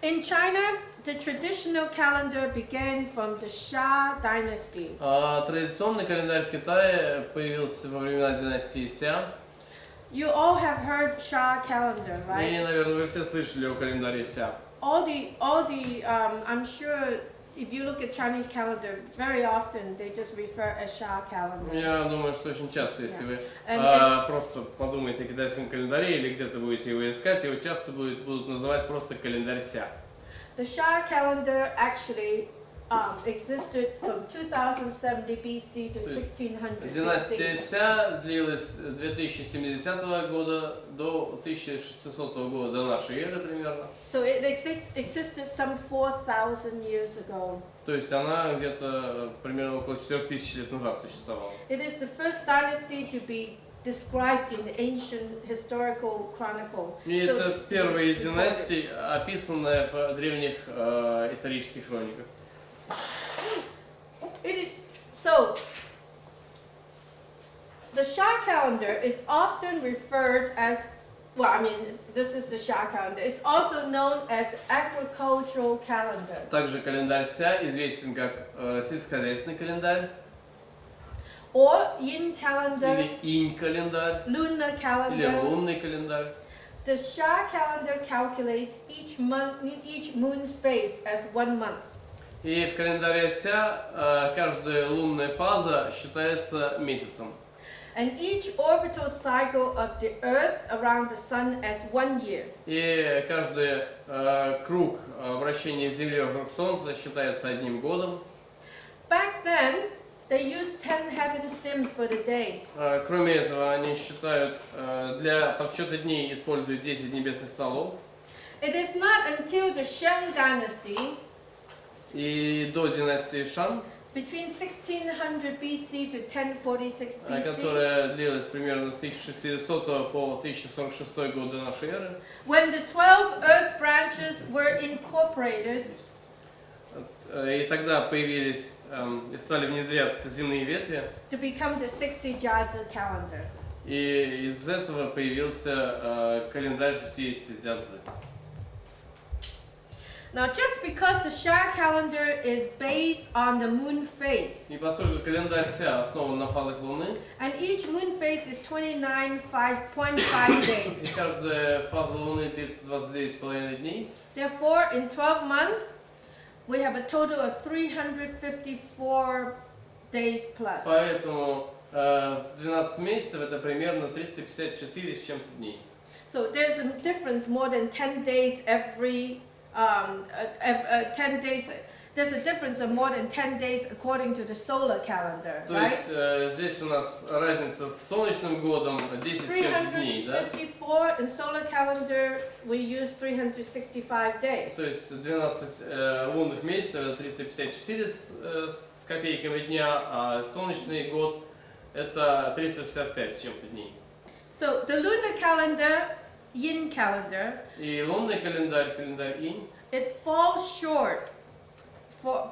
In China, the traditional calendar began from the Xia dynasty. Традиционный календарь в Китае появился во времена династии Ся. You all have heard Xia calendar, И, right? наверное, вы все слышали о календаре Ся. I'm sure if you look at Chinese calendar, very often they just refer as Xia calendar. Я думаю, что очень часто, если вы просто подумаете о китайском календаре или где-то будете его искать, его часто будут называть просто календарь Ся. The Xia calendar actually existed from 2070 BC to 1600 Династия BC. Ся длилась 2070 года до 1600 года до нашей эры примерно. So it existed some 4,000 years ago. То есть она где-то примерно около 4000 лет назад существовала. It is the first dynasty to be described in the ancient historical chronicle. И это первая из династий, описанная в древних исторических хрониках. It is so. The Xia calendar is often referred as, well, I mean, this is the Xia calendar. It's also known as agricultural calendar. Также календарь Ся известен как сельскохозяйственный календарь. Or yin calendar, Или инь-календарь, lunar или calendar. лунный календарь. The Xia calendar calculates each moon's phase as 1 month. И в календаре Ся каждая лунная фаза считается месяцем. And each orbital cycle of the Earth around the Sun as 1 year. И каждый круг вращения Земли вокруг Солнца считается одним годом. Back then, they used 10 heaven stems for the days. Кроме этого, они считают, для подсчета дней используют 10 небесных столов. It is not until the Shang dynasty, И до династии Шан, between 1600 BC to 1046 BC, которая длилась примерно с 1600 по 1046 год до нашей эры, when the 12 earth branches were incorporated, и тогда появились и стали внедряться земные ветви, to become the 60 Jiazi calendar. и из этого появился календарь 60 дядзы. Now, just because the Xia calendar is based on the moon phase, И поскольку календарь Ся основан на фазах Луны, and each moon phase is 29.5 и days, каждая фаза Луны длится 29,5 дней, therefore, in 12 months, we have a total of 354 days plus. поэтому в 12 месяцев это примерно 354 с чем-то дней. So there's a difference more than 10 days every 10 days. There's a difference of more than 10 days according to the solar calendar, То right? есть здесь у нас разница с солнечным годом 10 с чем-то дней, да? 354 in solar calendar we use 365 days. То есть 12 лунных месяцев это 354 с копейками дня, а солнечный год это 365 с чем-то дней. So the lunar calendar, yin calendar, И лунный календарь, календарь инь, it falls short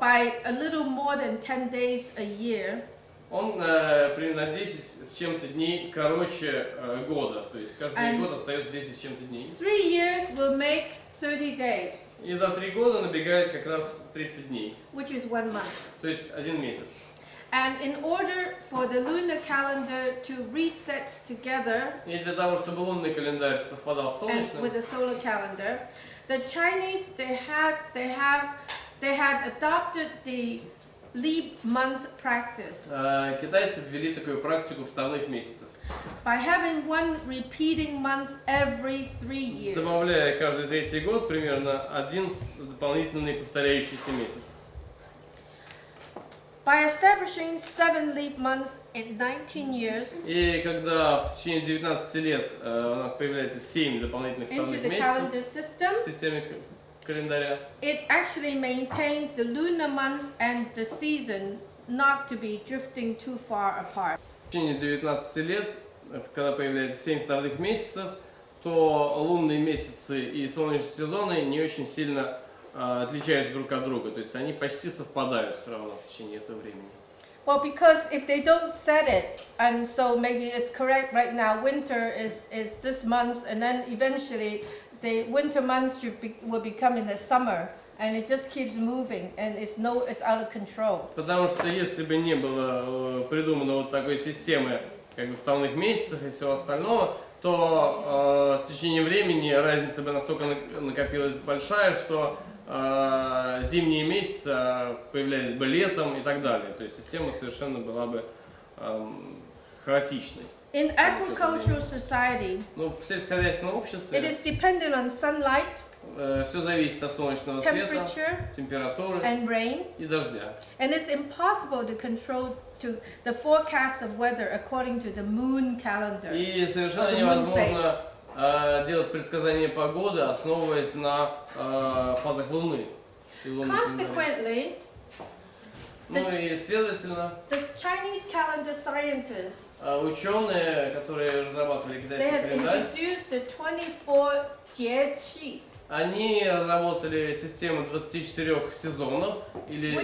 by a little more than 10 days a year. он примерно 10 с чем-то дней короче года, то есть каждый год остается 10 с чем-то дней. 3 years will make 30 days, И за 3 года набегает как раз 30 дней, which is 1 month. то есть 1 месяц. And in order for the lunar calendar to reset together И для того, чтобы лунный календарь совпадал с and with солнечным, the solar calendar, the Chinese they had adopted the leap month practice китайцы ввели такую практику вставных месяцев, by having one repeating month every 3 years. добавляя каждый третий год примерно один дополнительный повторяющийся месяц. By establishing 7 leap months in 19 years И когда в течение 19 лет у нас появляется 7 дополнительных into вставных the месяцев calendar system, в системе календаря, it actually maintains the lunar months and the season not to be drifting too far apart. в течение 19 лет, когда появляется 7 вставных месяцев, то лунные месяцы и солнечные сезоны не очень сильно отличаются друг от друга, то есть они почти совпадают все равно в течение этого времени. Well, because if they don't set it, and so maybe it's correct right now, winter is this month, and then eventually the winter months will become in the summer, and it just keeps moving, and it's out of control. Потому что если бы не было придумано вот такой системы, как бы вставных месяцев и всего остального, то с течением времени разница бы настолько накопилась большая, что зимние месяцы появлялись бы летом и так далее. То есть система совершенно была бы хаотичной. In agricultural society, Ну, в сельскохозяйственном обществе it is dependent on sunlight, все зависит от солнечного света, temperature, температуры and rain, и дождя. and it's impossible to control the forecast of weather according to the moon calendar. И совершенно невозможно делать предсказания погоды, основываясь на фазах Луны. Consequently, Ну и следовательно, the Chinese calendar scientists, ученые, которые разрабатывали they китайский had календарь, introduced the 24 节气, они разработали систему 24 сезонов, или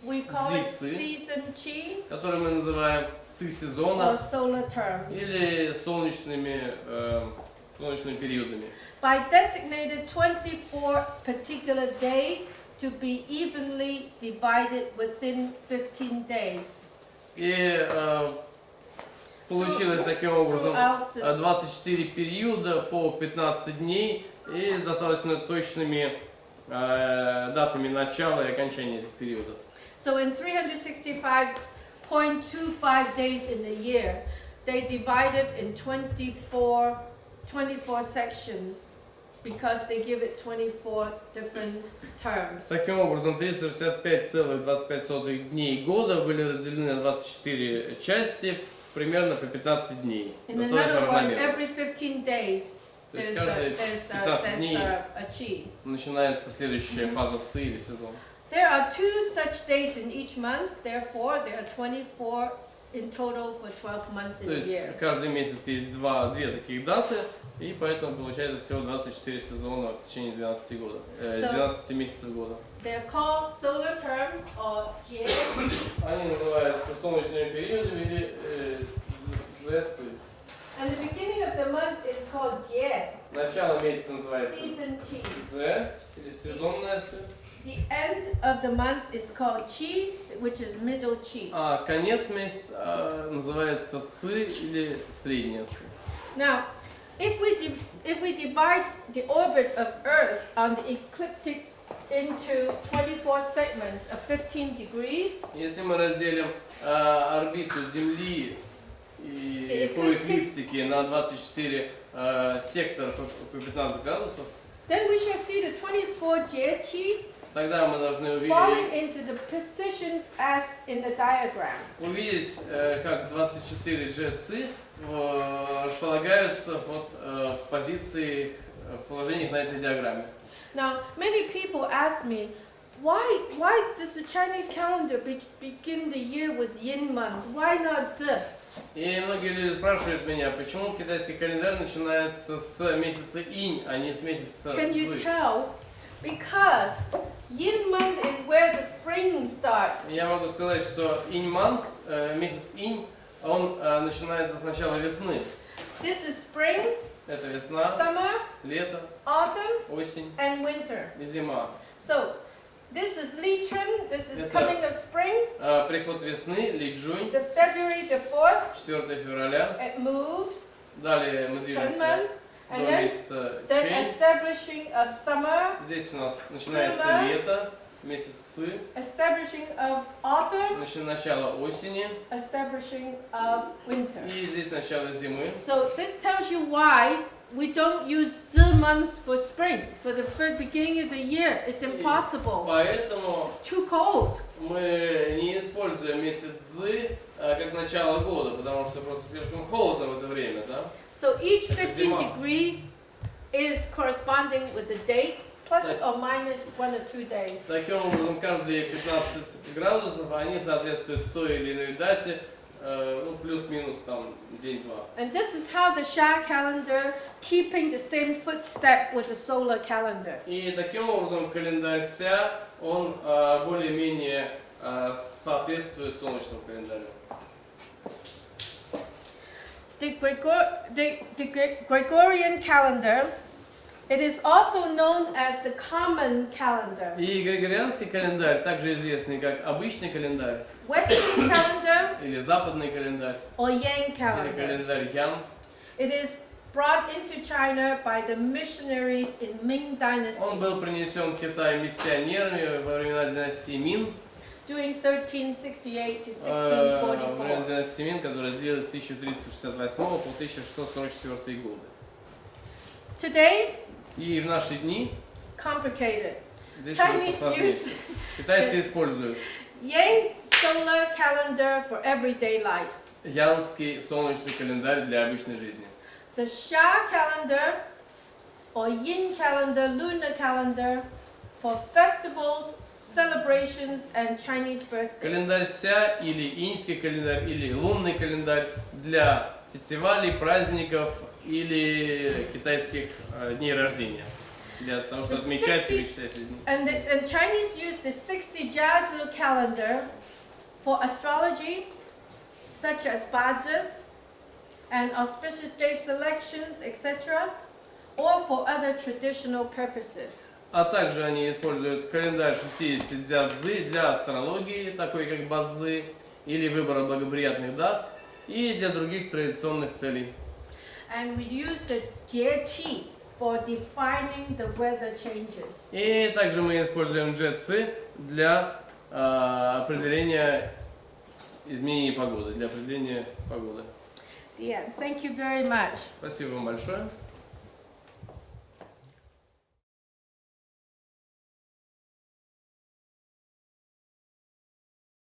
we call it дзицы, season qi которые мы называем ци or сезона, solar terms, или солнечными периодами. by designated 24 particular days to be evenly divided within 15 days. И получилось таким образом Throughout the 24 периода по 15 дней и с достаточно точными датами начала и окончания этих периодов. So in 365.25 days in a year, they divided in 24 sections because they give it 24 different terms. Таким образом, 365,25 дней года были разделены на 24 части, примерно по 15 дней. In another word, every 15 days То есть there's каждые 15 дней a qi. начинается следующая фаза ци или сезон. There are 2 such days in each month, therefore there are 24 in total for 12 months in То a есть year. каждый месяц есть две таких даты, и поэтому получается всего 24 сезона в течение 12 месяцев года. They're called solar terms or jie. Они называются солнечными периодами или зэци. And the beginning of the month is called jie, Начало месяца называется season qi. зэ или сезонная ци, The end of the month is called qi, which is middle qi. а конец месяца называется ци или средняя ци. Now, if we divide the orbit of Earth on the ecliptic into 24 segments of 15 degrees, Если мы разделим орбиту Земли и по эклиптике на 24 сектора по 15 градусов, then we shall see the 24 jie-qi тогда мы должны falling into the positions as in the diagram. увидеть, как 24 джи-ци располагаются в позиции, в положениях на этой диаграмме. Now, many people ask me, why does the Chinese calendar begin the year with Yin month? Why not Zi? И многие люди спрашивают меня, почему китайский календарь начинается с месяца инь, а не с месяца Can you цзы. tell? Because Yin month is where the spring starts. Я могу сказать, что инь-манс, месяц инь, он начинается с начала весны. This is spring, Это весна, summer, лето, autumn, осень and winter. и зима. So, this is Li Chun, this is Это- coming of spring. Приход весны, Ли-Джунь, The February the 4th, 4 февраля. it moves, Далее мы Chun движемся month, до and then месяца the Чэнь. establishing of summer, Здесь у нас начинается Сыва. лето, месяц Сы, establishing of autumn, начало осени, establishing of winter. и здесь начало зимы. So this tells you why we don't use Zi month for spring, for the first beginning of the year. It's impossible. Поэтому It's too cold. мы не используем месяц Цзы как начало года, потому что просто слишком холодно в это время, да? So each Это 15 зима. degrees is corresponding with the date, plus or minus 1 or 2 days. Таким образом, каждые 15 градусов, они соответствуют той или иной дате, ну, плюс-минус там день-два. And this is how the Sha calendar keeping the same footstep with the solar calendar. И таким образом календарь Ся, он более-менее соответствует солнечному календарю. The Gregorian calendar It is also known as the common calendar. И григорианский календарь, также известный как обычный календарь, Western calendar или западный календарь, or Yang или calendar. календарь Ян. It is brought into China by the missionaries in Ming Dynasty Он был принесен в Китай миссионерами во времена династии Мин, during 1368 to во время 1644. династии Мин, которая длилась с 1368 по 1644 годы. Today, И в наши дни complicated. здесь уже Chinese посложнее. use Китайцы используют Yang solar calendar for everyday life. янский солнечный календарь для обычной жизни. The Sha calendar or Yin calendar, lunar calendar for festivals, celebrations and Chinese birthdays. Календарь Ся или иньский календарь или лунный календарь для фестивалей, праздников или китайских дней рождения. Для того, чтобы отмечать или считать эти дни. And Chinese use the 60 Jiazi calendar for astrology, such as Bazi and auspicious day selections, etc., or for other traditional purposes. А также они используют календарь 60 дзядзы для астрологии, такой как бадзы, или выбора благоприятных дат, и для других традиционных целей. And we use the Jie for defining the weather changes. И также мы используем джетсы для определения изменений погоды, для определения погоды. Yeah, thank you very much. Спасибо вам большое.